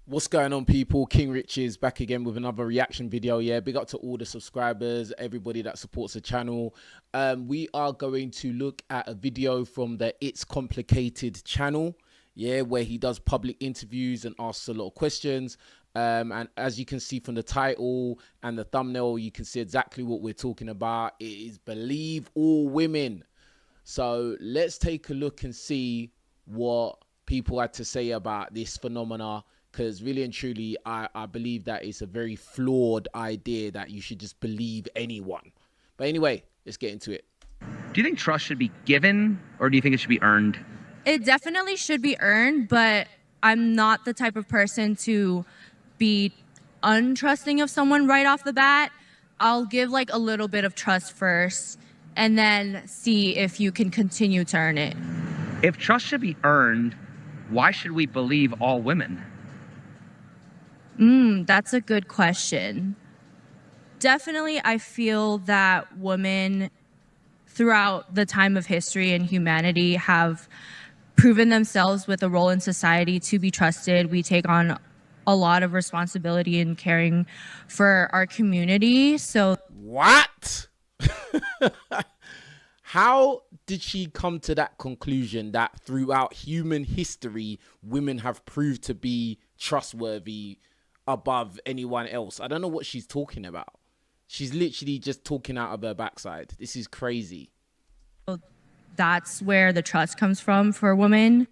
What's going on, people? King Rich is back again with another reaction video. Yeah, big up to all the subscribers, everybody that supports the channel. We are going to look at a video from the It's Complicated channel, yeah, where he does public interviews and asks a lot of questions. And as you can see from the title and the thumbnail, you can see exactly what we're talking about. It is Believe All Women. So let's take a look and see what people had to say about this phenomena. Because really and truly, I believe that it's a very flawed idea that you should just believe anyone. But anyway, let's get into it. Do you think trust should be given, or do you think it should be earned? It definitely should be earned, but I'm not the type of person to be untrusting of someone right off the bat. I'll give like a little bit of trust first and then see if you can continue to earn it. If trust should be earned, why should we believe all women? That's a good question. Definitely, I feel that women throughout the time of history and humanity have proven themselves with a role in society to be trusted. We take on a lot of responsibility in caring for our community. So what? How did she come to that conclusion that throughout human history, women have proved to be trustworthy above anyone else? I don't know what she's talking about. She's literally just talking out of her backside. This is crazy. That's where the trust comes from for women.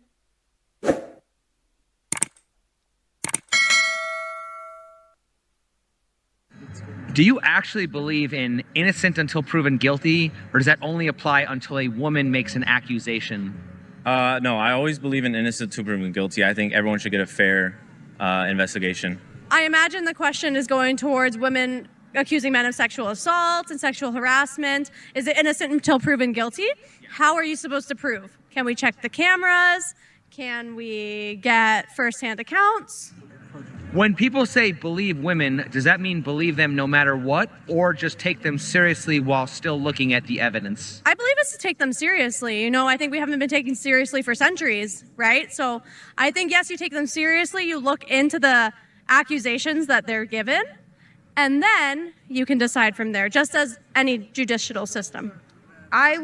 Do you actually believe in innocent until proven guilty, or does that only apply until a woman makes an accusation? No, I always believe in innocent until proven guilty. I think everyone should get a fair investigation. I imagine the question is going towards women accusing men of sexual assault and sexual harassment. Is it innocent until proven guilty? How are you supposed to prove? Can we check the cameras? Can we get firsthand accounts? When people say believe women, does that mean believe them no matter what, or just take them seriously while still looking at the evidence? I believe it's to take them seriously. You know, I think we haven't been taken seriously for centuries, right? So I think, yes, you take them seriously. You look into the accusations that they're given, and then you can decide from there, just as any judicial system. I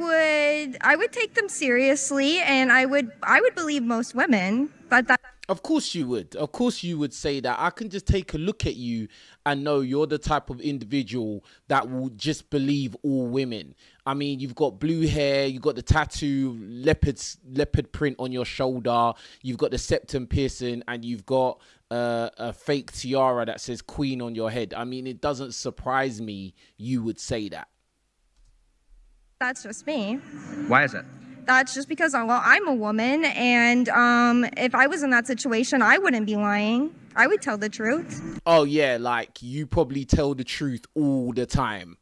would take them seriously, and I would believe most women, but that. Of course you would. Of course you would say that. I can just take a look at you and know you're the type of individual that will just believe all women. I mean, you've got blue hair, you've got the tattoo, leopard print on your shoulder, you've got the septum piercing, and you've got a fake tiara that says Queen on your head. I mean, it doesn't surprise me you would say that. That's just me. Why is that? That's just because I'm a woman, and if I was in that situation, I wouldn't be lying. I would tell the truth. Oh yeah, like you probably tell the truth all the time.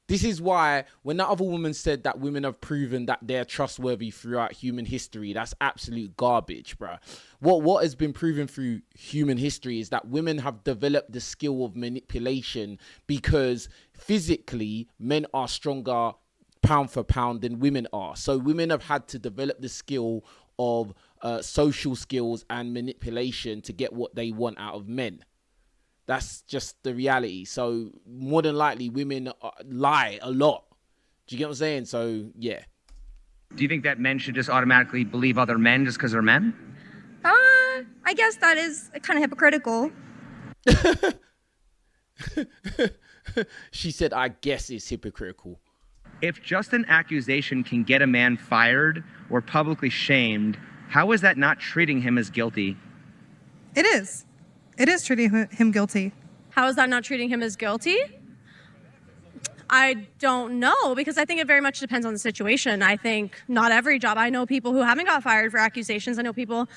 This is why when that other woman said that women have proven that they're trustworthy throughout human history, that's absolute garbage, bruh. What has been proven through human history is that women have developed the skill of manipulation because physically men are stronger pound for pound than women are. So women have had to develop the skill of social skills and manipulation to get what they want out of men. That's just the reality. So more than likely women lie a lot. Do you get what I'm saying? So yeah. Do you think that men should just automatically believe other men just because they're men? I guess that is kind of hypocritical. She said, I guess it's hypocritical. If just an accusation can get a man fired or publicly shamed, how is that not treating him as guilty? It is. It is treating him guilty. How is that not treating him as guilty? I don't know, because I think it very much depends on the situation. I think not every job. I know people who haven't got fired for accusations. I know people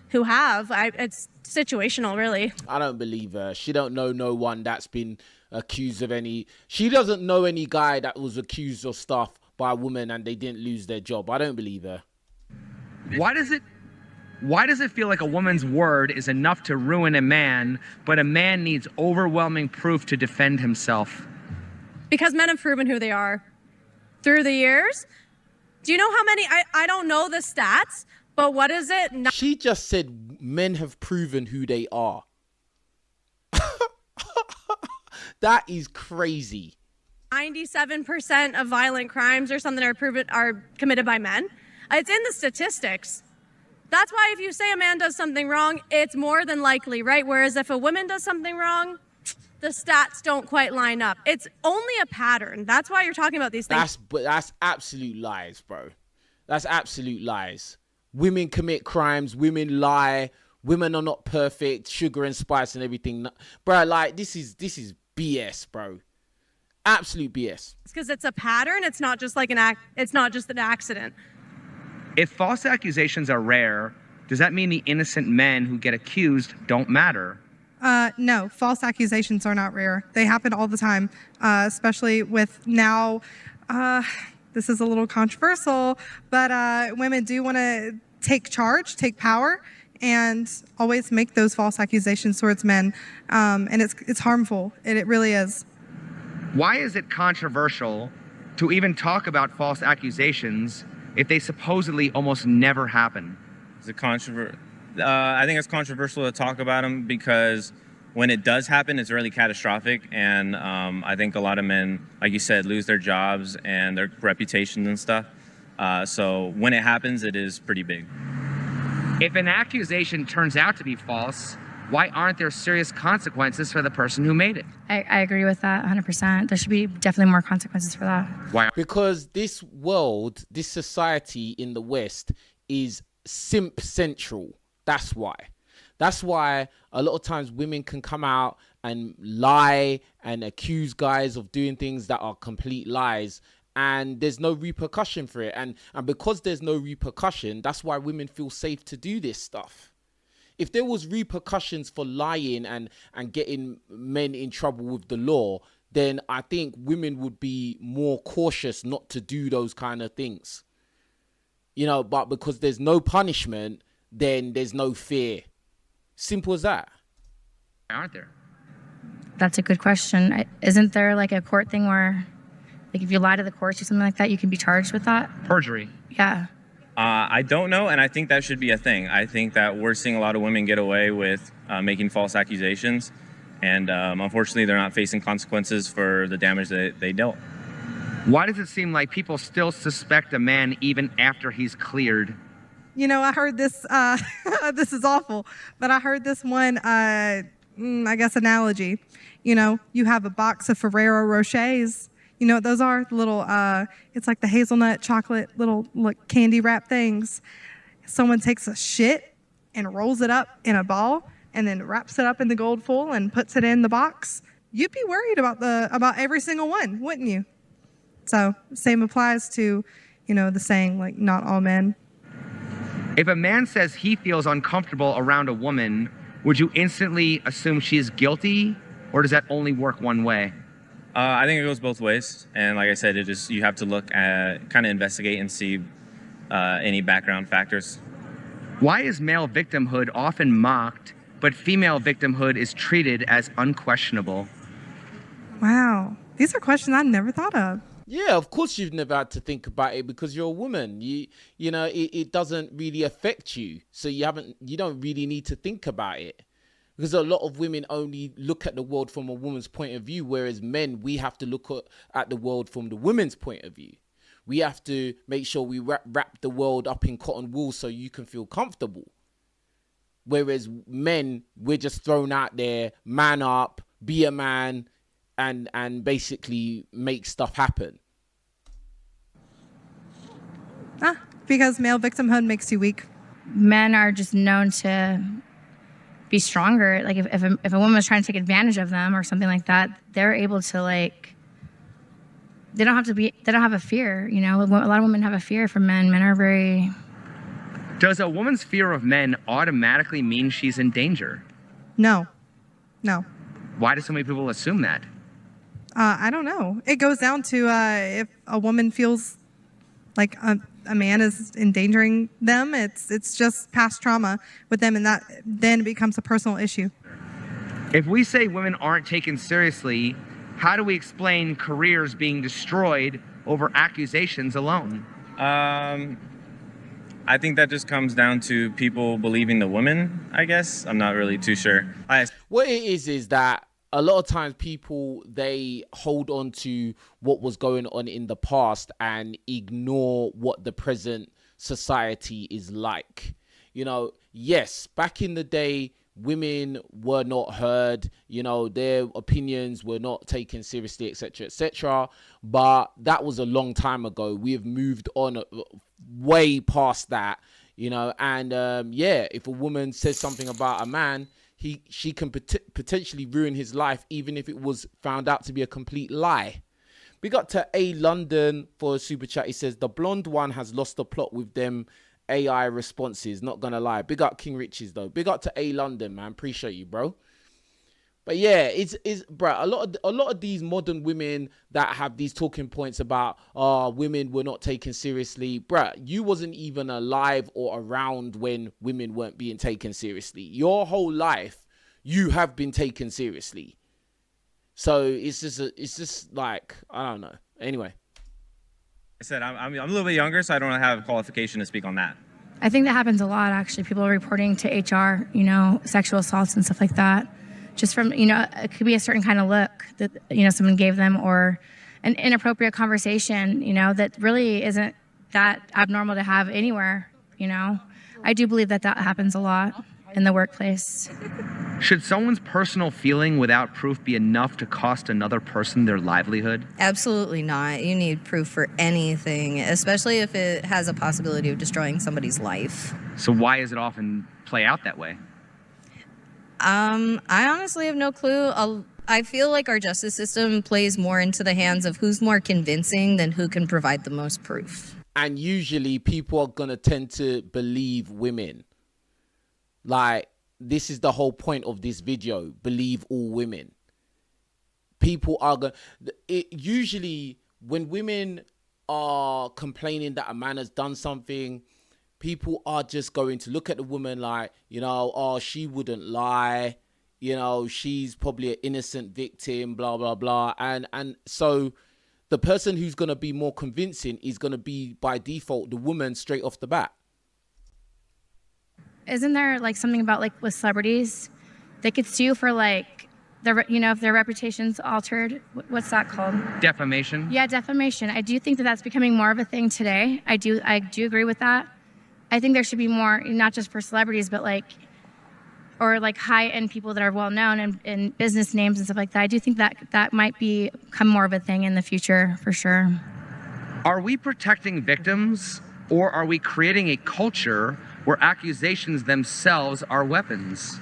who have. It's situational, really. I don't believe her. She don't know no one that's been accused of any. She doesn't know any guy that was accused of stuff by a woman and they didn't lose their job. I don't believe her. Why does it feel like a woman's word is enough to ruin a man, but a man needs overwhelming proof to defend himself? Because men have proven who they are through the years. Do you know how many? I don't know the stats, but what is it? She just said men have proven who they are. That is crazy. 97% of violent crimes or something are committed by men. It's in the statistics. That's why if you say a man does something wrong, it's more than likely, right? Whereas if a woman does something wrong, the stats don't quite line up. It's only a pattern. That's why you're talking about these things. That's absolute lies, bro. That's absolute lies. Women commit crimes. Women lie. Women are not perfect. Sugar and spice and everything, bro. Like this is BS, bro. Absolute BS. It's because it's a pattern. It's not just like it's not just an accident. If false accusations are rare, does that mean the innocent men who get accused don't matter? No, false accusations are not rare. They happen all the time, especially with now. This is a little controversial, but women do want to take charge, take power, and always make those false accusations towards men. And it's harmful. It really is. Why is it controversial to even talk about false accusations if they supposedly almost never happen? I think it's controversial to talk about them because when it does happen, it's really catastrophic. And I think a lot of men, like you said, lose their jobs and their reputations and stuff. So when it happens, it is pretty big. If an accusation turns out to be false, why aren't there serious consequences for the person who made it? I agree with that 100%. There should be definitely more consequences for that. Why? Because this world, this society in the West is simp central. That's why. That's why a lot of times women can come out and lie and accuse guys of doing things that are complete lies, and there's no repercussion for it. And because there's no repercussion, that's why women feel safe to do this stuff. If there was repercussions for lying and getting men in trouble with the law, then I think women would be more cautious not to do those kind of things. You know, but because there's no punishment, then there's no fear. Simple as that. Aren't there? That's a good question. Isn't there like a court thing where, like, if you lie to the courts or something like that, you can be charged with that? Perjury. Yeah. I don't know, and I think that should be a thing. I think that we're seeing a lot of women get away with making false accusations, and unfortunately, they're not facing consequences for the damage that they dealt. Why does it seem like people still suspect a man even after he's cleared? You know, I heard this, this is awful, but I heard this one, I guess, analogy. You know, you have a box of Ferrero Rochers. You know what those are? The little, it's like the hazelnut chocolate little candy wrap things. Someone takes a shit and rolls it up in a ball and then wraps it up in the gold foil and puts it in the box. You'd be worried about every single one, wouldn't you? So same applies to, you know, the saying, like, not all men. If a man says he feels uncomfortable around a woman, would you instantly assume she's guilty, or does that only work one way? I think it goes both ways, and like I said, you have to look at, kind of investigate and see any background factors. Why is male victimhood often mocked, but female victimhood is treated as unquestionable? Wow. These are questions I never thought of. Yeah, of course you've never had to think about it because you're a woman. You know, it doesn't really affect you, so you don't really need to think about it. Because a lot of women only look at the world from a woman's point of view, whereas men, we have to look at the world from the women's point of view. We have to make sure we wrap the world up in cotton wool so you can feel comfortable. Whereas men, we're just thrown out there, man up, be a man, and basically make stuff happen. Because male victimhood makes you weak. Men are just known to be stronger. Like if a woman was trying to take advantage of them or something like that, they're able to, like, they don't have a fear, you know. A lot of women have a fear for men. Men are very... Does a woman's fear of men automatically mean she's in danger? No. Why do so many people assume that? I don't know. It goes down to if a woman feels like a man is endangering them, it's just past trauma with them, and that then becomes a personal issue. If we say women aren't taken seriously, how do we explain careers being destroyed over accusations alone? I think that just comes down to people believing the women, I guess. I'm not really too sure. What it is that a lot of times people, they hold on to what was going on in the past and ignore what the present society is like. You know, yes, back in the day, women were not heard, you know, their opinions were not taken seriously, etc., etc. But that was a long time ago. We have moved on way past that, you know. And yeah, if a woman says something about a man, she can potentially ruin his life, even if it was found out to be a complete lie. We got to A London for a super chat. He says the blonde one has lost the plot with them AI responses, not gonna lie. Big up King Riches though. Big up to A London, man. Appreciate you, bro. But yeah, it's bro, a lot of these modern women that have these talking points about women were not taken seriously. Bro, you wasn't even alive or around when women weren't being taken seriously. Your whole life you have been taken seriously. So it's just like, I don't know. Anyway. I said I'm a little bit younger, so I don't have qualification to speak on that. I think that happens a lot, actually. People are reporting to HR, you know, sexual assaults and stuff like that. Just from, you know, it could be a certain kind of look that, you know, someone gave them, or an inappropriate conversation, you know, that really isn't that abnormal to have anywhere, you know. I do believe that happens a lot in the workplace. Should someone's personal feeling without proof be enough to cost another person their livelihood? Absolutely not. You need proof for anything, especially if it has a possibility of destroying somebody's life. So why does it often play out that way? I honestly have no clue. I feel like our justice system plays more into the hands of who's more convincing than who can provide the most proof. And usually people are going to tend to believe women. Like, this is the whole point of this video. Believe all women. People are going to... Usually, when women are complaining that a man has done something, people are just going to look at the woman like, you know, oh, she wouldn't lie. You know, she's probably an innocent victim, blah, blah, blah. And so the person who's going to be more convincing is going to be, by default, the woman straight off the bat. Isn't there like something about, like, with celebrities, they could sue for, like, their, you know, if their reputation's altered? What's that called? Defamation? Yeah, defamation. I do think that that's becoming more of a thing today. I do agree with that. I think there should be more, not just for celebrities, but like, or like high-end people that are well-known and business names and stuff like that. I do think that might become more of a thing in the future, for sure. Are we protecting victims, or are we creating a culture where accusations themselves are weapons?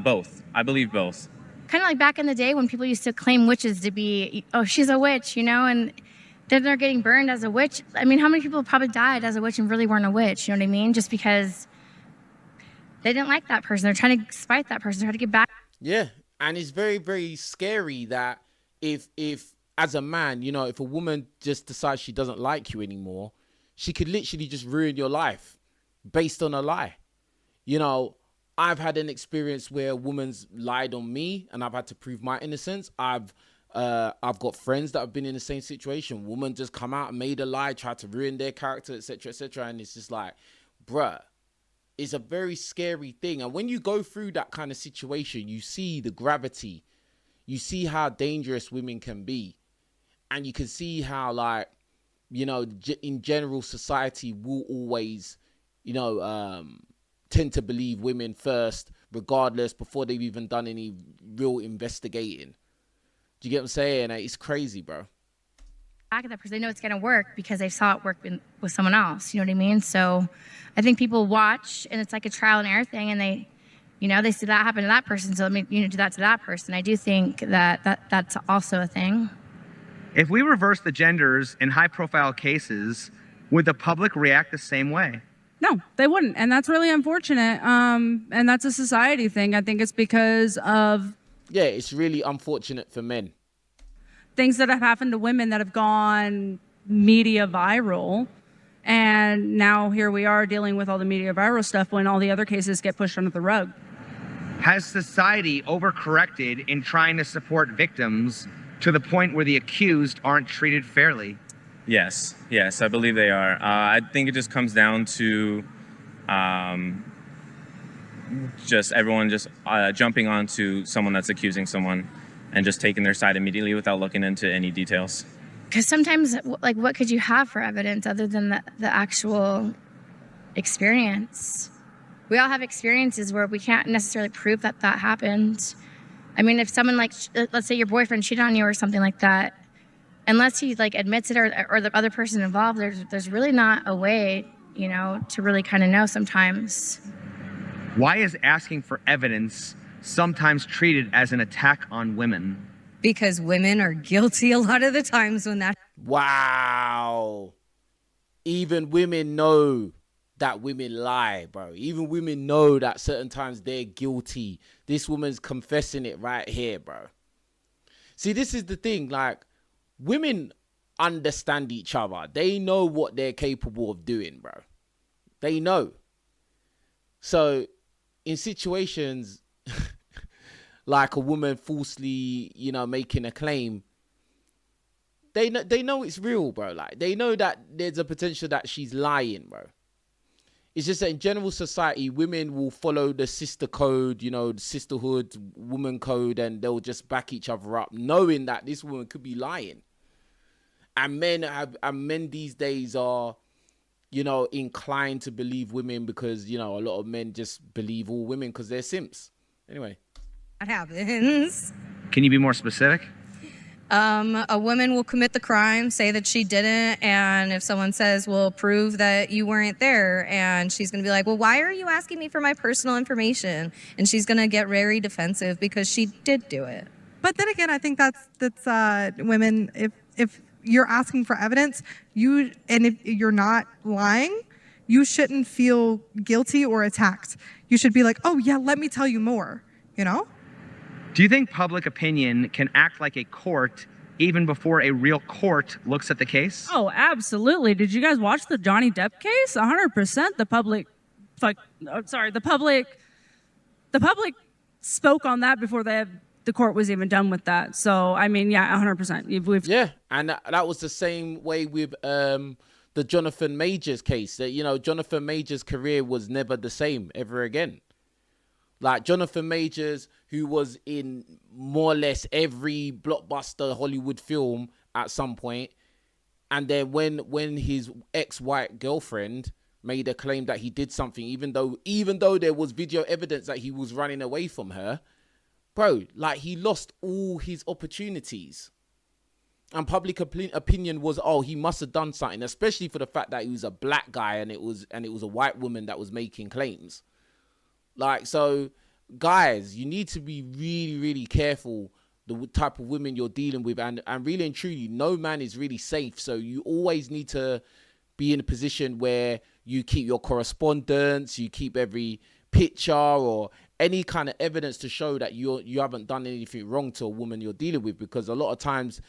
Both. I believe both. Kind of like back in the day when people used to claim witches to be, oh, she's a witch, you know, and then they're getting burned as a witch. I mean, how many people probably died as a witch and really weren't a witch, you know what I mean? Just because they didn't like that person. They're trying to spite that person, try to get back. Yeah, and it's very, very scary that if as a man, you know, if a woman just decides she doesn't like you anymore, she could literally just ruin your life based on a lie. You know, I've had an experience where a woman's lied on me and I've had to prove my innocence. I've got friends that have been in the same situation. Woman just come out and made a lie, tried to ruin their character, etc., etc. And it's just like, bruh, it's a very scary thing. And when you go through that kind of situation, you see the gravity. You see how dangerous women can be. And you can see how, like, you know, in general, society will always, you know, tend to believe women first, regardless, before they've even done any real investigating. Do you get what I'm saying? It's crazy, bro. Back at that person, they know it's going to work because they saw it work with someone else. You know what I mean? So I think people watch, and it's like a trial and error thing, and they, you know, they see that happen to that person, so let me, you know, do that to that person. I do think that's also a thing. If we reverse the genders in high-profile cases, would the public react the same way? No, they wouldn't, and that's really unfortunate. And that's a society thing. I think it's because of... Yeah, it's really unfortunate for men. Things that have happened to women that have gone media viral. And now here we are dealing with all the media viral stuff when all the other cases get pushed under the rug. Has society overcorrected in trying to support victims to the point where the accused aren't treated fairly? Yes, I believe they are. I think it just comes down to just everyone just jumping onto someone that's accusing someone. and just taking their side immediately without looking into any details. Because sometimes, like, what could you have for evidence other than the actual experience? We all have experiences where we can't necessarily prove that that happened. I mean, if someone, like, let's say your boyfriend cheated on you or something like that, unless he, like, admits it or the other person involved, there's really not a way, you know, to really kind of know sometimes. Why is asking for evidence sometimes treated as an attack on women? Because women are guilty a lot of the times when that. Wow. Even women know that women lie, bro. Even women know that certain times they're guilty. This woman's confessing it right here, bro. See, this is the thing. Like, women understand each other. They know what they're capable of doing, bro. They know. So, in situations like a woman falsely, you know, making a claim, they know it's real, bro. Like, they know that there's a potential that she's lying, bro. It's just that in general society, women will follow the sister code, you know, the sisterhood, woman code, and they'll just back each other up, knowing that this woman could be lying. And men these days are, you know, inclined to believe women because, you know, a lot of men just believe all women because they're simps. Anyway. That happens. Can you be more specific? A woman will commit the crime, say that she didn't, and if someone says, well, prove that you weren't there, and she's going to be like, well, why are you asking me for my personal information? And she's going to get very defensive because she did do it. But then again, I think that's women, if you're asking for evidence, and if you're not lying, you shouldn't feel guilty or attacked. You should be like, oh yeah, let me tell you more, you know? Do you think public opinion can act like a court even before a real court looks at the case? Oh, absolutely. Did you guys watch the Johnny Depp case? 100%. The public spoke on that before the court was even done with that. So, I mean, yeah, 100%. Yeah, and that was the same way with the Jonathan Majors case. That, you know, Jonathan Majors' career was never the same ever again. Like, Jonathan Majors, who was in more or less every blockbuster Hollywood film at some point, and then when his ex-white girlfriend made a claim that he did something, even though there was video evidence that he was running away from her, bro, like, he lost all his opportunities. And public opinion was, oh, he must have done something, especially for the fact that he was a black guy and it was a white woman that was making claims. Like, so, guys, you need to be really, really careful the type of women you're dealing with. And really and truly, no man is really safe. So you always need to be in a position where you keep your correspondence, you keep every picture or any kind of evidence to show that you haven't done anything wrong to a woman you're dealing with. Because a lot of times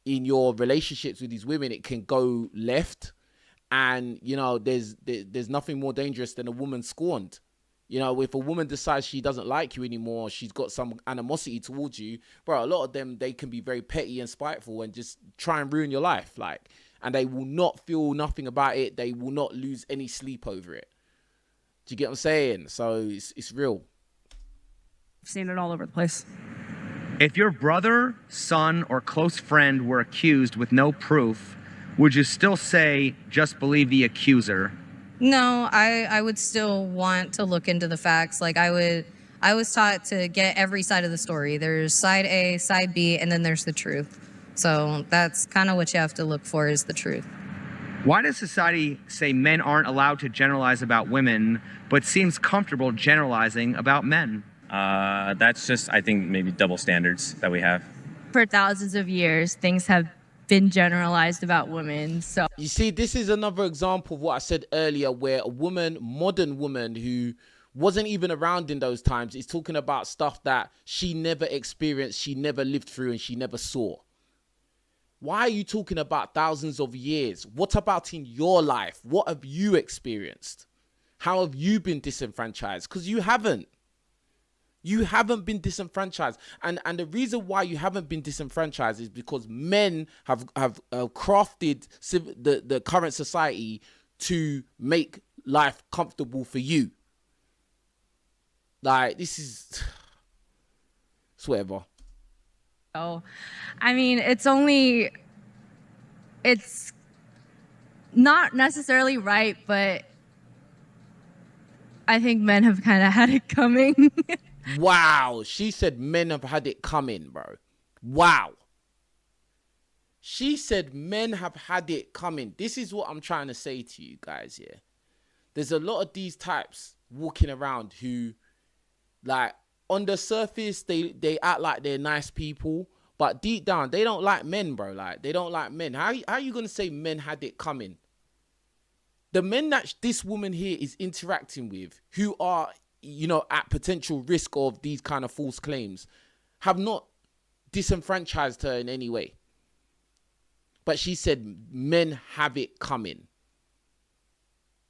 in your relationships with these women, it can go left. And, you know, there's nothing more dangerous than a woman scorned. You know, if a woman decides she doesn't like you anymore, she's got some animosity towards you, bro, a lot of them, they can be very petty and spiteful and just try and ruin your life. Like, and they will not feel nothing about it. They will not lose any sleep over it. Do you get what I'm saying? So it's real. I've seen it all over the place. If your brother, son, or close friend were accused with no proof, would you still say, just believe the accuser? No, I would still want to look into the facts. Like, I was taught to get every side of the story. There's side A, side B, and then there's the truth. So that's kind of what you have to look for, is the truth. Why does society say men aren't allowed to generalize about women, but seems comfortable generalizing about men? That's just, I think, maybe double standards that we have. For thousands of years, things have been generalized about women. So you see, this is another example of what I said earlier, where a modern woman who wasn't even around in those times is talking about stuff that she never experienced, she never lived through, and she never saw. Why are you talking about thousands of years? What about in your life? What have you experienced? How have you been disenfranchised? Because you haven't. You haven't been disenfranchised. And the reason why you haven't been disenfranchised is because men have crafted the current society to make life comfortable for you. Like, this is... it's whatever. Oh, I mean, it's not necessarily right, but I think men have kind of had it coming. Wow. She said men have had it coming, bro. Wow. She said men have had it coming. This is what I'm trying to say to you guys, yeah. There's a lot of these types walking around who, like, on the surface, they act like they're nice people, but deep down, they don't like men, bro. Like, they don't like men. How are you going to say men had it coming? The men that this woman here is interacting with, who are, you know, at potential risk of these kind of false claims, have not disenfranchised her in any way. But she said men have it coming.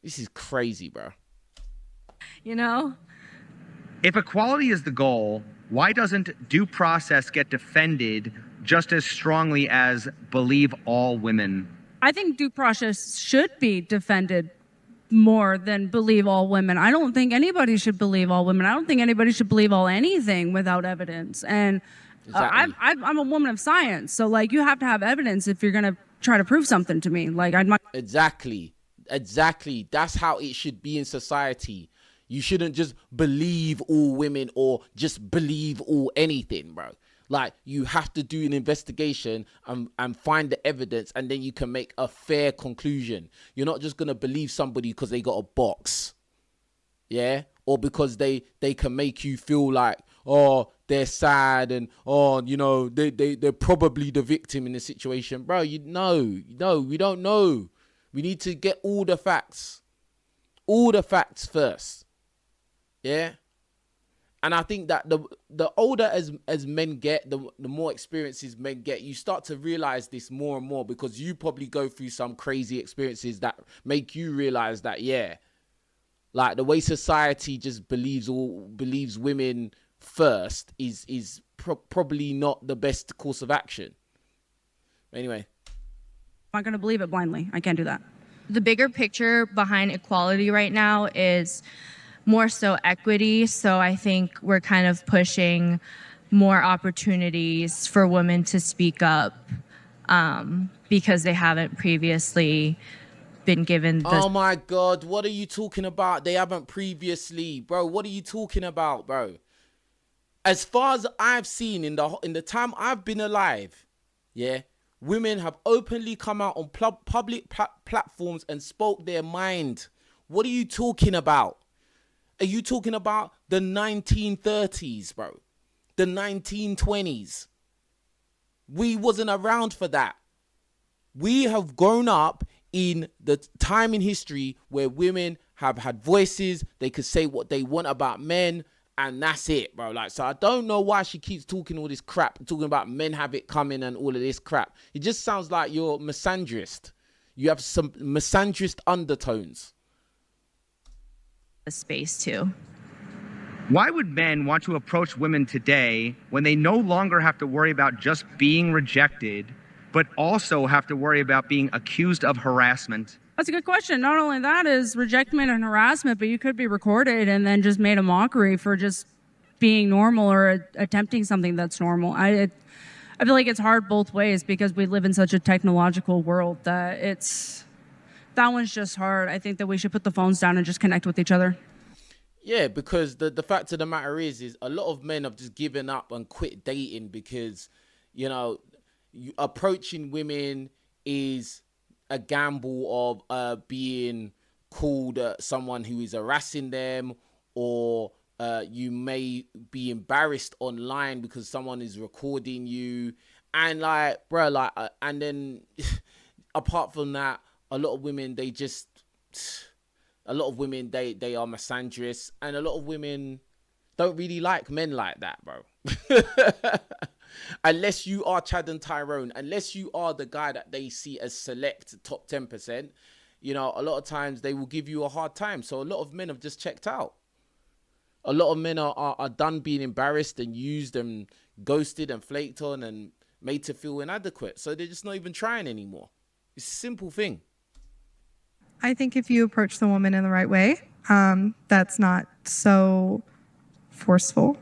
This is crazy, bro. You know? If equality is the goal, why doesn't due process get defended just as strongly as believe all women? I think due process should be defended more than believe all women. I don't think anybody should believe all women. I don't think anybody should believe all anything without evidence. And Exactly. I'm a woman of science, so like you have to have evidence if you're gonna try to prove something to me. Like Exactly. That's how it should be in society. You shouldn't just believe all women or just believe all anything, bro. Like, you have to do an investigation and find the evidence, and then you can make a fair conclusion. You're not just gonna believe somebody because they got a box, yeah, or because they can make you feel like, oh, they're sad and, oh, you know, they're probably the victim in the situation, bro. We don't know. We need to get all the facts first, yeah. And I think that the older as men get, the more experiences men get, you start to realize this more and more, because you probably go through some crazy experiences that make you realize that, yeah, like the way society just believes women first is probably not the best course of action. Anyway. I'm not going to believe it blindly. I can't do that. The bigger picture behind equality right now is more so equity. So I think we're kind of pushing more opportunities for women to speak up because they haven't previously been given the... Oh my God, what are you talking about? They haven't previously, bro. What are you talking about, bro? As far as I've seen in the time I've been alive, yeah, women have openly come out on public platforms and spoke their mind. What are you talking about? Are you talking about the 1930s, bro? The 1920s? We wasn't around for that. We have grown up in the time in history where women have had voices. They could say what they want about men, and that's it, bro. Like, so I don't know why she keeps talking all this crap, talking about men have it coming and all of this crap. It just sounds like you're misandrist. You have some misandrist undertones. Space too. Why would men want to approach women today when they no longer have to worry about just being rejected, but also have to worry about being accused of harassment? That's a good question. Not only that is rejectment and harassment, but you could be recorded and then just made a mockery for just being normal or attempting something that's normal. I feel like it's hard both ways because we live in such a technological world that that one's just hard. I think that we should put the phones down and just connect with each other. Yeah, because the fact of the matter is a lot of men have just given up and quit dating because, you know, approaching women is a gamble of being called someone who is harassing them, or you may be embarrassed online because someone is recording you. And like, bro, like, and then apart from that, a lot of women, they are misandrous, and a lot of women don't really like men like that, bro. Unless you are Chad and Tyrone, unless you are the guy that they see as select top 10%, you know, a lot of times they will give you a hard time. So a lot of men have just checked out. A lot of men are done being embarrassed and used and ghosted and flaked on and made to feel inadequate. So they're just not even trying anymore. It's a simple thing. I think if you approach the woman in the right way, that's not so forceful.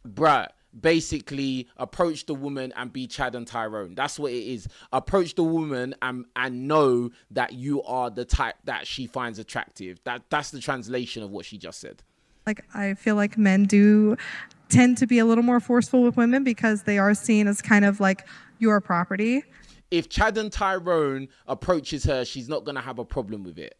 Bruh, basically approach the woman and be Chad and Tyrone. That's what it is. Approach the woman and know that you are the type that she finds attractive. That's the translation of what she just said. Like, I feel like men do tend to be a little more forceful with women because they are seen as kind of like your property. If Chad and Tyrone approaches her, she's not going to have a problem with it.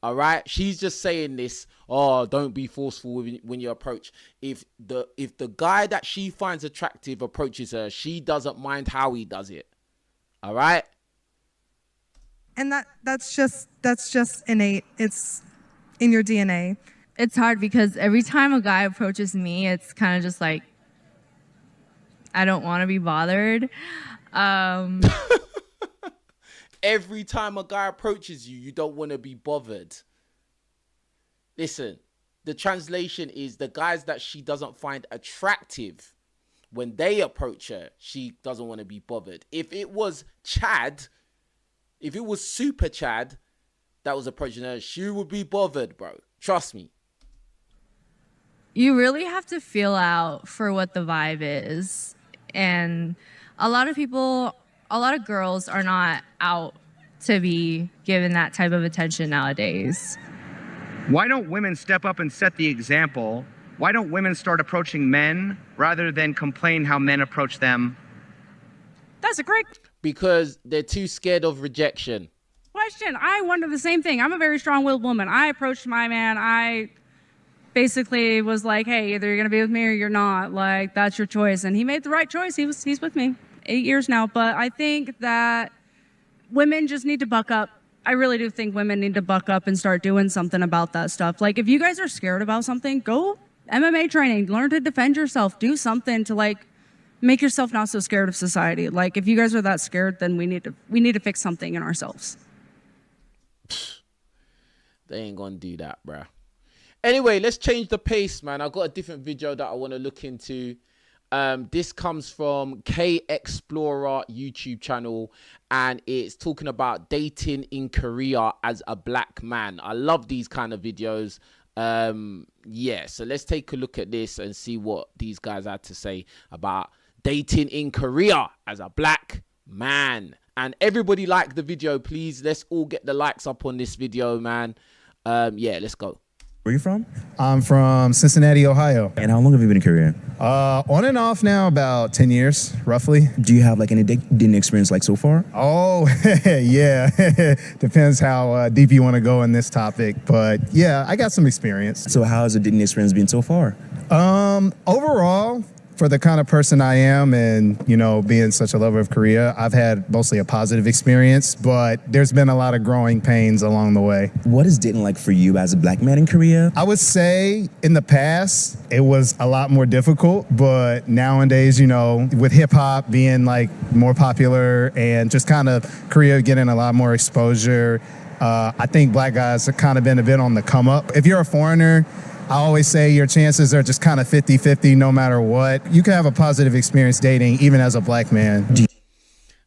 All right, she's just saying this. Oh, don't be forceful when you approach. If the guy that she finds attractive approaches her, she doesn't mind how he does it. All right. And that's just innate. It's in your DNA. It's hard because every time a guy approaches me, it's kind of just like, I don't want to be bothered. Every time a guy approaches you, you don't want to be bothered. Listen, the translation is the guys that she doesn't find attractive, when they approach her, she doesn't want to be bothered. If it was Chad, if it was Super Chad that was approaching her, she would be bothered, bro. Trust me. You really have to feel out for what the vibe is. And a lot of girls are not out to be given that type of attention nowadays. Why don't women step up and set the example? Why don't women start approaching men rather than complain how men approach them? That's a great Because they're too scared of rejection. question. I wonder the same thing. I'm a very strong-willed woman. I approached my man. I basically was like, hey, either you're going to be with me or you're not. Like, that's your choice. And he made the right choice. He's with me 8 years now. But I think that women just need to buck up. I really do think women need to buck up and start doing something about that stuff. Like, if you guys are scared about something, go MMA training, learn to defend yourself, do something to like make yourself not so scared of society. Like, if you guys are that scared, then we need to fix something in ourselves. They ain't gonna do that, bruh. Anyway, let's change the pace, man. I've got a different video that I want to look into. This comes from K Explorer YouTube channel, and it's talking about dating in Korea as a black man. I love these kind of videos. Yeah, so let's take a look at this and see what these guys had to say about dating in Korea as a black man. And everybody like the video, please. Let's all get the likes up on this video, man. Yeah, let's go. Where are you from? I'm from Cincinnati, Ohio. And how long have you been in Korea? On and off now, about 10 years, roughly. Do you have like any dating experience like so far? Oh, yeah. Depends how deep you want to go in this topic. But yeah, I got some experience. So how has the dating experience been so far? Overall, for the kind of person I am and, you know, being such a lover of Korea, I've had mostly a positive experience, but there's been a lot of growing pains along the way. What is dating like for you as a black man in Korea? I would say in the past, it was a lot more difficult, but nowadays, you know, with hip hop being like more popular and just kind of Korea getting a lot more exposure, I think black guys have kind of been a bit on the come up. If you're a foreigner, I always say your chances are just kind of 50-50 no matter what. You can have a positive experience dating even as a black man.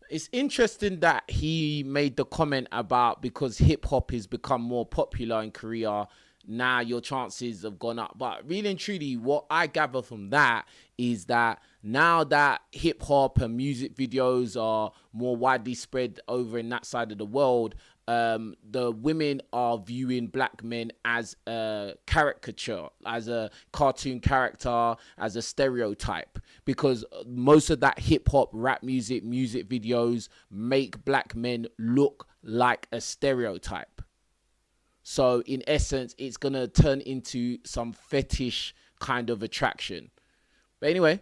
It's interesting that he made the comment about because hip hop has become more popular in Korea, now your chances have gone up. But really and truly, what I gather from that is that now that hip hop and music videos are more widely spread over in that side of the world, the women are viewing black men as a caricature, as a cartoon character, as a stereotype, because most of that hip hop, rap music videos make black men look like a stereotype. So in essence, it's going to turn into some fetish kind of attraction. But anyway.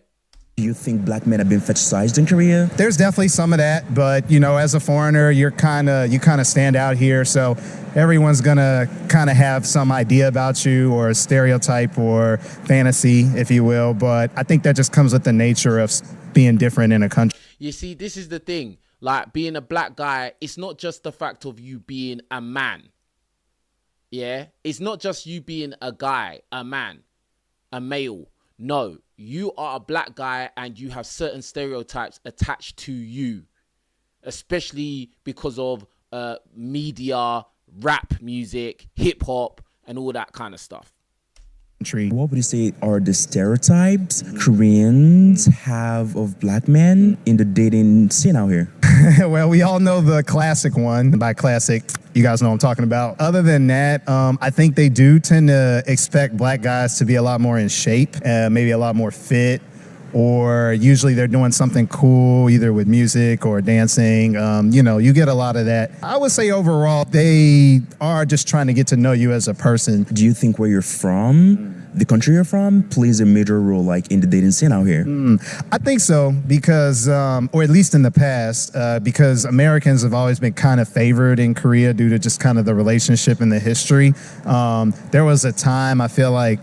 Do you think black men have been fetishized in Korea? There's definitely some of that, but you know, as a foreigner, you kind of stand out here, so everyone's gonna kind of have some idea about you or a stereotype or fantasy, if you will. But I think that just comes with the nature of being different in a country. You see, this is the thing. Like being a black guy, it's not just the fact of you being a man. Yeah, it's not just you being a guy, a man, a male. No, you are a black guy and you have certain stereotypes attached to you, especially because of media, rap music, hip hop, and all that kind of stuff. country. What would you say are the stereotypes Koreans have of black men in the dating scene out here? Well, we all know the classic one. By classic, you guys know what I'm talking about. Other than that, I think they do tend to expect black guys to be a lot more in shape, maybe a lot more fit, or usually they're doing something cool, either with music or dancing. You get a lot of that. I would say overall, they are just trying to get to know you as a person. Do you think where you're from, the country you're from, plays a major role like in the dating scene out here? I think so because, or at least in the past, because Americans have always been kind of favored in Korea due to just kind of the relationship and the history. There was a time I feel like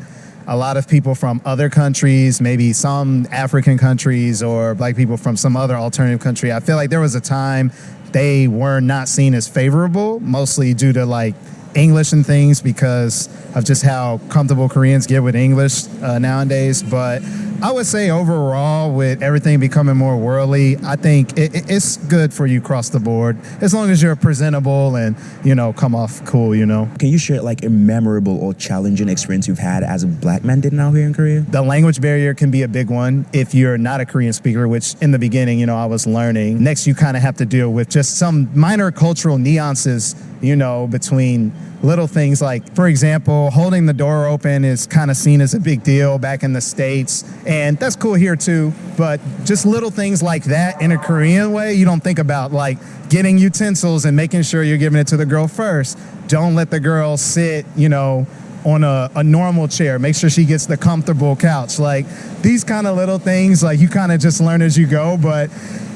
a lot of people from other countries, maybe some African countries or black people from some other alternative country, I feel like there was a time they were not seen as favorable, mostly due to like English and things because of just how comfortable Koreans get with English nowadays. But I would say overall, with everything becoming more worldly, I think it's good for you across the board, as long as you're presentable and, come off cool, Can you share like a memorable or challenging experience you've had as a black man dating out here in Korea? The language barrier can be a big one if you're not a Korean speaker, which in the beginning, I was learning. Next, you kind of have to deal with just some minor cultural nuances, between little things like, for example, holding the door open is kind of seen as a big deal back in the States. And that's cool here too. But just little things like that in a Korean way, you don't think about, like getting utensils and making sure you're giving it to the girl first. Don't let the girl sit, on a normal chair. Make sure she gets the comfortable couch. Like these kind of little things, like you kind of just learn as you go. But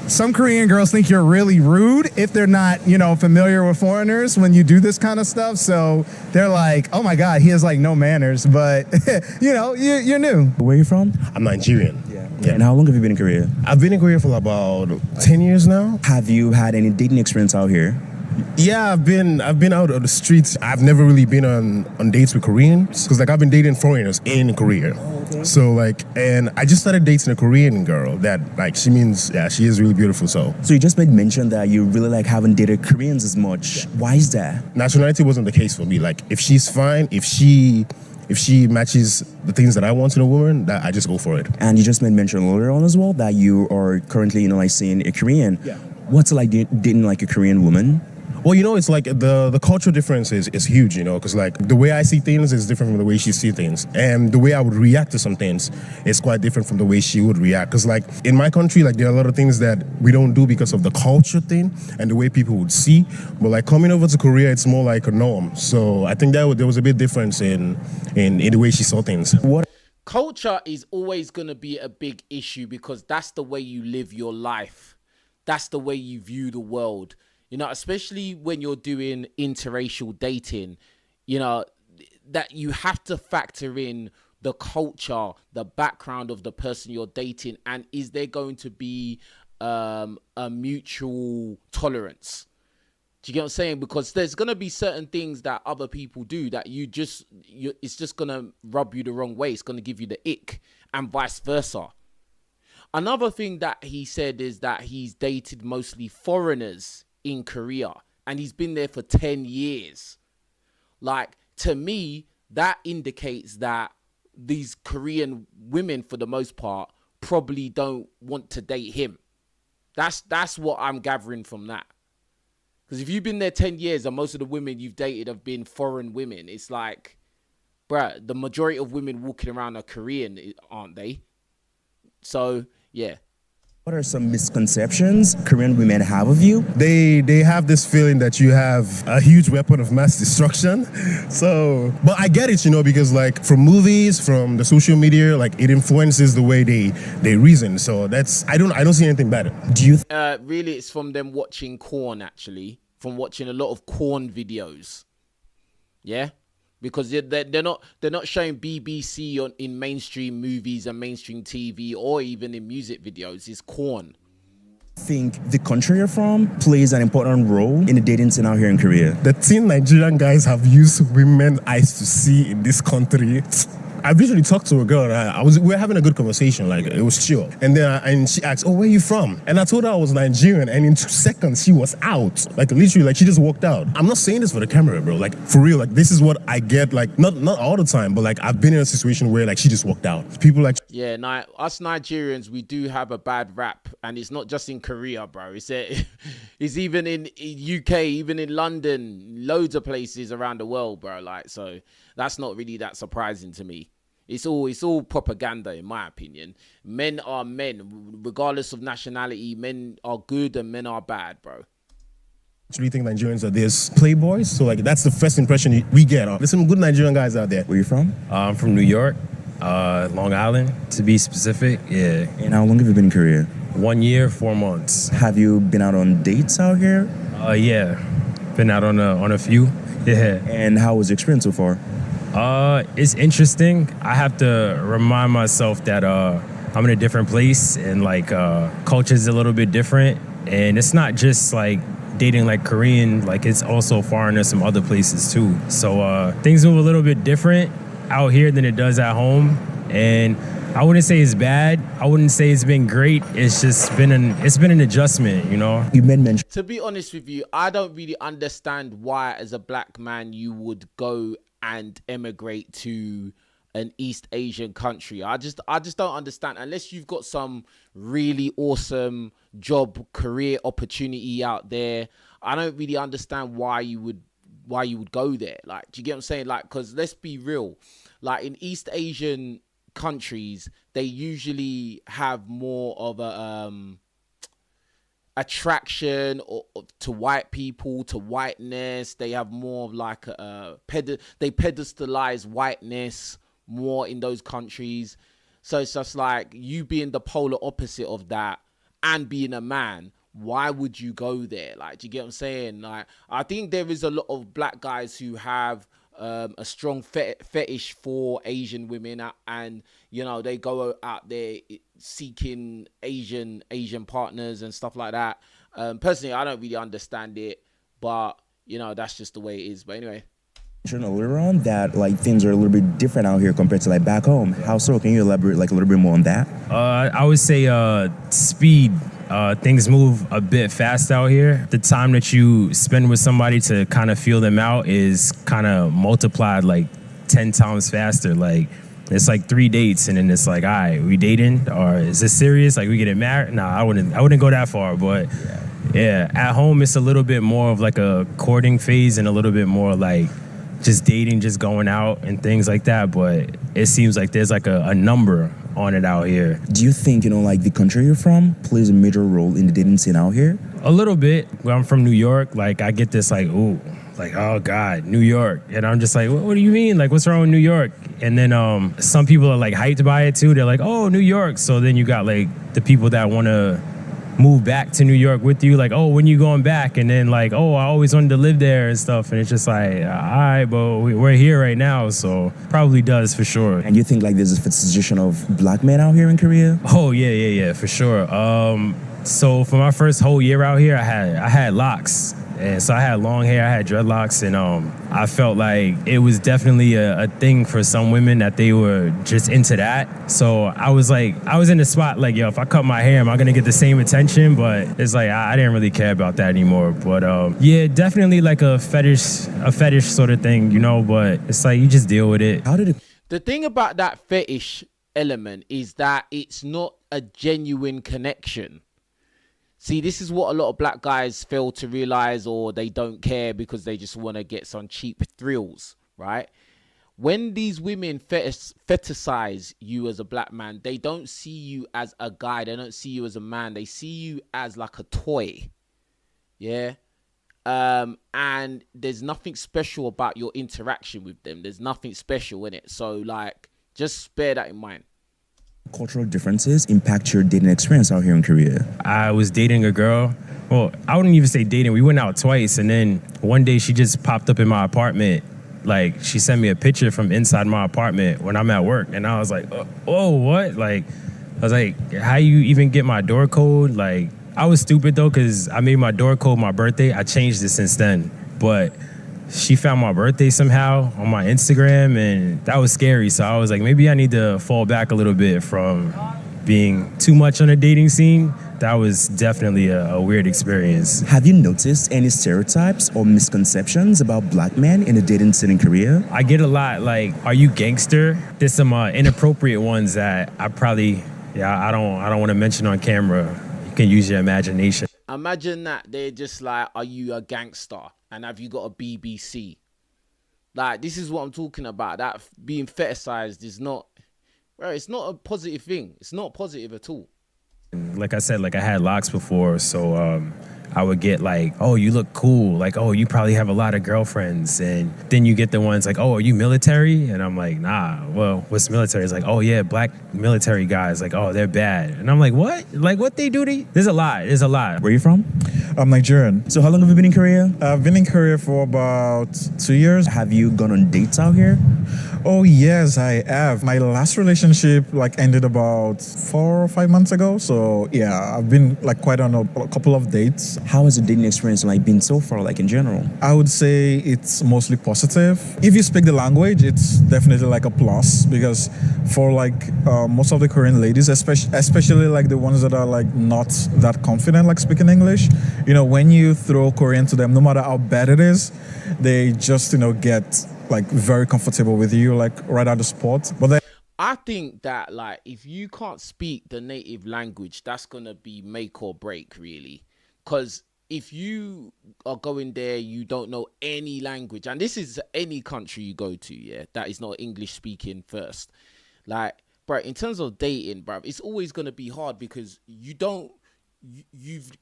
some Korean girls think you're really rude if they're not, familiar with foreigners when you do this kind of stuff. So they're like, oh my God, he has like no manners. But, you're new. Where are you from? I'm Nigerian. Yeah. And how long have you been in Korea? I've been in Korea for about 10 years now. Have you had any dating experience out here? Yeah, I've been out on the streets. I've never really been on dates with Koreans because I've been dating foreigners in Korea. Okay. So and I just started dating a Korean girl that she is really beautiful. So you just made mention that you really haven't dated Koreans as much. Why is that? Nationality wasn't the case for me. If she's fine, if she matches the things that I want in a woman, that I just go for it. And you just made mention earlier on as well that you are currently seeing a Korean. Yeah. What's it like dating a Korean woman? Well, it's the cultural difference is huge, because the way I see things is different from the way she sees things. And the way I would react to some things is quite different from the way she would react. Because in my country, there are a lot of things that we don't do because of the culture thing and the way people would see. But coming over to Korea, it's more like a norm. So I think there was a bit difference in the way she saw things. Culture is always going to be a big issue because that's the way you live your life. That's the way you view the world. Especially when you're doing interracial dating, that you have to factor in the culture, the background of the person you're dating, and is there going to be a mutual tolerance? Do you get what I'm saying? Because there's going to be certain things that other people do that it's just going to rub you the wrong way. It's going to give you the ick, and vice versa. Another thing that he said is that he's dated mostly foreigners in Korea and he's been there for 10 years. To me, that indicates that these Korean women, for the most part, probably don't want to date him. That's what I'm gathering from that. Because if you've been there 10 years and most of the women you've dated have been foreign women, it's bruh, the majority of women walking around are Korean, aren't they? So, yeah. What are some misconceptions Korean women have of you? They have this feeling that you have a huge weapon of mass destruction. So, but I get it, because from movies, from the social media, it influences the way they reason. So I don't see anything better. Do you? Really, it's from them watching corn. Actually, from watching a lot of corn videos. Yeah. Because they're not showing BBC in mainstream movies and mainstream TV or even in music videos. It's corn. I think the country you're from plays an important role in the dating scene out here in Korea. The thing Nigerian guys have used women's eyes to see in this country, I visually talked to a girl and we were having a good conversation, like it was chill. And then and she asked, "Oh, where are you from?" And I told her I was Nigerian, and in 2 seconds she was out. Like literally, like she just walked out. I'm not saying this for the camera, bro. Like for real, like this is what I get. Like not all the time, but like I've been in a situation where like she just walked out. People like yeah, us Nigerians, we do have a bad rap, and it's not just in Korea, bro. It's even in UK, even in London, loads of places around the world, bro. Like, so that's not really that surprising to me. It's all propaganda, in my opinion. Men are men, regardless of nationality. Men are good and men are bad, bro. actually think Nigerians are this playboys, so like that's the first impression we get. There's some good Nigerian guys out there. Where you from? I'm from New York, Long Island, to be specific. Yeah. And how long have you been in Korea? 1 year, 4 months. Have you been out on dates out here? Yeah, been out on a few. Yeah. And how was your experience so far? It's interesting. I have to remind myself that I'm in a different place and like culture's a little bit different, and it's not just like dating like Korean, like it's also foreigners from other places too. So things move a little bit different out here than it does at home, and I wouldn't say it's bad. I wouldn't say it's been great. It's just been an adjustment, you know. You mentioned. To be honest with you, I don't really understand why, as a black man, you would go and emigrate to an East Asian country. I just don't understand, unless you've got some really awesome job, career opportunity out there. I don't really understand why you would go there. Like, do you get what I'm saying? Like, because let's be real, like in East Asian countries, they usually have more of a attraction to white people, to whiteness. They have more of like they pedestalize whiteness more in those countries. So it's just like you being the polar opposite of that and being a man. Why would you go there? Like, do you get what I'm saying? Like, I think there is a lot of black guys who have a strong fetish for Asian women, and you know, they go out there seeking Asian partners and stuff like that. Personally, I don't really understand it, but you know, that's just the way it is. But anyway, earlier on that like things are a little bit different out here compared to like back home. How so? Can you elaborate like a little bit more on that? I would say speed. Things move a bit fast out here. The time that you spend with somebody to kind of feel them out is kind of multiplied like 10 times faster. Like, it's like 3 dates and then it's like, all right, we dating, or is this serious? Like, we getting married? Nah, I wouldn't go that far. But yeah, at home it's a little bit more of like a courting phase and a little bit more like just dating, just going out and things like that. But it seems like there's like a number on it out here. Do you think, you know, like the country you're from plays a major role in the dating scene out here? A little bit. When I'm from New York, like I get this like, ooh, like, oh God, New York. And I'm just like, what do you mean? Like, what's wrong with New York? And then some people are like hyped by it too. They're like, oh, New York. So then you got like the people that want to move back to New York with you, like, oh, when you going back? And then like, oh, I always wanted to live there and stuff. And it's just like, all right, but we're here right now, so probably does for sure. And you think like there's a fetishization of black men out here in Korea? Oh yeah, for sure. So for my first whole year out here, I had locks. And so I had long hair, I had dreadlocks, and I felt like it was definitely a thing for some women that they were just into that. So I was in the spot like, yo, if I cut my hair, am I gonna get the same attention? But it's like I didn't really care about that anymore. But yeah, definitely like a fetish sort of thing, you know. But it's like you just deal with it. How did it? The thing about that fetish element is that it's not a genuine connection. See, this is what a lot of black guys fail to realize, or they don't care because they just want to get some cheap thrills, right? When these women fetishize you as a black man, they don't see you as a guy. They don't see you as a man. They see you as like a toy. Yeah. And there's nothing special about your interaction with them. There's nothing special in it. So like, just bear that in mind. Cultural differences impact your dating experience out here in Korea? I was dating a girl. Well, I wouldn't even say dating. We went out twice, and then one day she just popped up in my apartment. Like, she sent me a picture from inside my apartment when I'm at work, and I was like, oh, what? Like, I was like, how you even get my door code? Like, I was stupid though, because I made my door code my birthday. I changed it since then, but she found my birthday somehow on my Instagram, and that was scary. So I was like, maybe I need to fall back a little bit from being too much on the dating scene. That was definitely a weird experience. Have you noticed any stereotypes or misconceptions about black men in the dating scene in Korea? I get a lot like, are you gangster? There's some inappropriate ones that I probably, I don't want to mention on camera. You can use your imagination. Imagine that they're just like, are you a gangster? And have you got a BBC? Like, this is what I'm talking about. That being fetishized is not, bro, it's not a positive thing. It's not positive at all. Like I said, like I had locks before, so I would get like, oh, you look cool. Like, oh, you probably have a lot of girlfriends. And then you get the ones like, oh, are you military? And I'm like, nah, well, what's military? It's like, oh, yeah, black military guys. Like, oh, they're bad. And I'm like, what? Like, what they do to you? There's a lot. There's a lot. Where are you from? I'm Nigerian. So how long have you been in Korea? I've been in Korea for about 2 years. Have you gone on dates out here? Oh, yes, I have. My last relationship ended about 4 or 5 months ago. So yeah, I've been quite on a couple of dates. How has the dating experience been so far, in general? I would say it's mostly positive. If you speak the language, it's definitely a plus, because for most of the Korean ladies, especially the ones that are not that confident speaking English, when you throw Korean to them, no matter how bad it is, they just get very comfortable with you right at the spot. But then I think that if you can't speak the native language, that's gonna be make or break, really. Because if you are going there, you don't know any language, and this is any country you go to, yeah, that is not English speaking first. Bro, in terms of dating, bro, it's always gonna be hard, because you've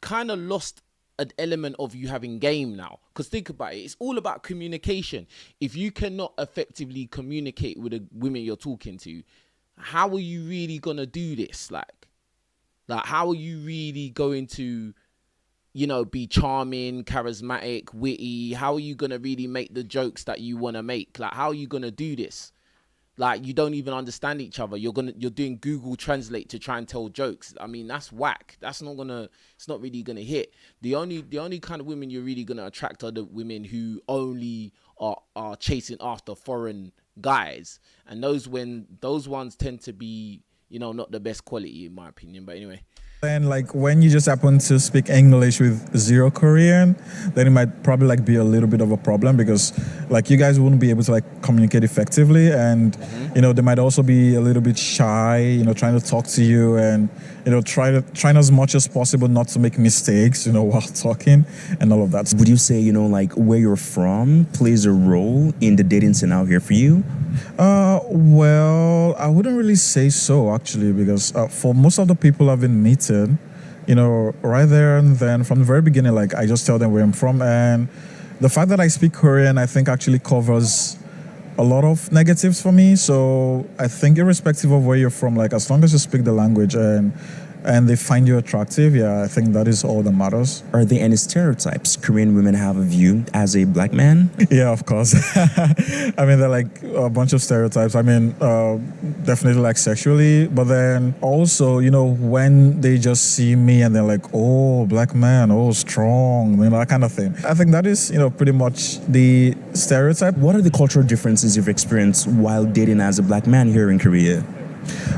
kind of lost an element of you having game now. Because think about it, it's all about communication. If you cannot effectively communicate with the women you're talking to, how are you really gonna do this? How are you really going to, be charming, charismatic, witty? How are you gonna really make the jokes that you want to make? How are you gonna do this? You don't even understand each other. You're doing Google Translate to try and tell jokes. I mean, that's whack. It's not really gonna hit. The only kind of women you're really gonna attract are the women who only are chasing after foreign guys. And those ones tend to be, not the best quality in my opinion. But anyway. And when you just happen to speak English with zero Korean, then it might probably be a little bit of a problem, because you guys wouldn't be able to communicate effectively, and they might also be a little bit shy, trying to talk to you, and trying as much as possible not to make mistakes, while talking and all of that. Would you say where you're from plays a role in the dating scene out here for you? Well, I wouldn't really say so, actually, because for most of the people I've been meeting, right there and then from the very beginning, I just tell them where I'm from, and the fact that I speak Korean, I think actually covers a lot of negatives for me. So I think irrespective of where you're from, as long as you speak the language and they find you attractive, yeah, I think that is all that matters. Are there any stereotypes Korean women have of you as a black man? Yeah, of course. I mean, there are a bunch of stereotypes. I mean, definitely sexually, but then also, when they just see me and they're like, oh, black man, oh, strong, that kind of thing. I think that is, pretty much the stereotype. What are the cultural differences you've experienced while dating as a black man here in Korea?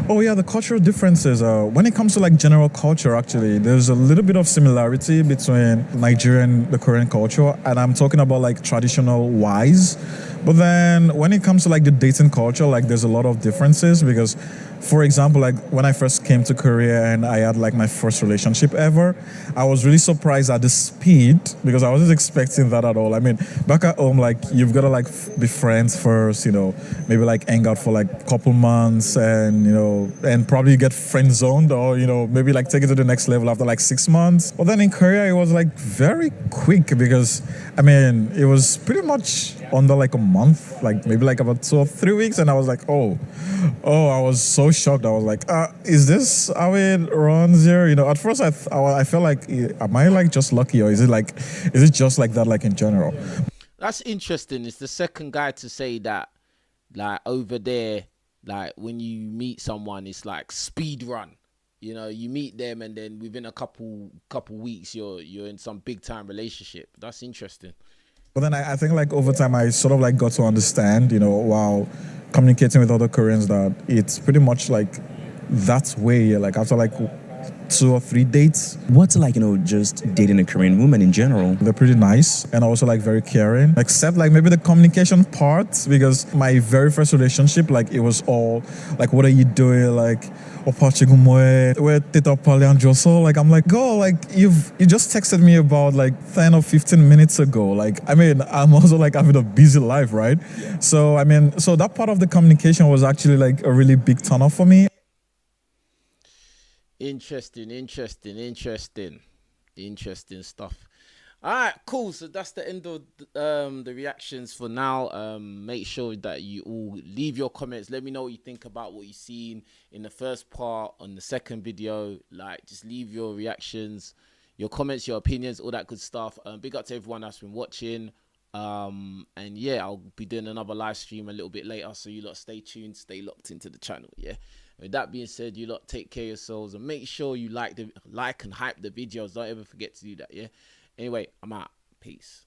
Oh yeah, the cultural differences. When it comes to general culture, actually, there's a little bit of similarity between Nigeria and the Korean culture, and I'm talking about traditional wise. But then when it comes to the dating culture, there's a lot of differences, because, for example, when I first came to Korea and I had my first relationship ever, I was really surprised at the speed, because I wasn't expecting that at all. I mean, back at home, you've got to be friends first, maybe hang out for a couple months, and probably get friend zoned, or maybe take it to the next level after 6 months. But then in Korea, it was very quick, because I mean, it was pretty much under a month, maybe about 2 or 3 weeks, and I was oh, I was so shocked. I was is this how it runs here? At first I felt am I just lucky, or is it just that in general? That's interesting. It's the second guy to say that, over there, when you meet someone, it's speed run. You meet them, and then within a couple weeks, you're in some big time relationship. That's interesting. But then I think like over time I sort of like got to understand, while communicating with other Koreans, that it's pretty much like that way. Like after like 2 or 3 dates. What's like, just dating a Korean woman in general? They're pretty nice and also like very caring, except like maybe the communication part, because my very first relationship, like it was all like, what are you doing? Like, like I'm like, girl, like you just texted me about like 10 or 15 minutes ago. Like, I mean, I'm also like having a busy life, right? Yeah. So, I mean, so that part of the communication was actually like a really big turn off for me. Interesting stuff. All right, cool. So that's the end of the reactions for now. Make sure that you all leave your comments. Let me know what you think about what you've seen in the first part, on the second video. Like, just leave your reactions, your comments, your opinions, all that good stuff. Big up to everyone that's been watching. And yeah, I'll be doing another live stream a little bit later, so you lot stay tuned, stay locked into the channel. Yeah. With that being said, you lot take care of yourselves and make sure you like and hype the videos. Don't ever forget to do that. Yeah. Anyway, I'm out. Peace.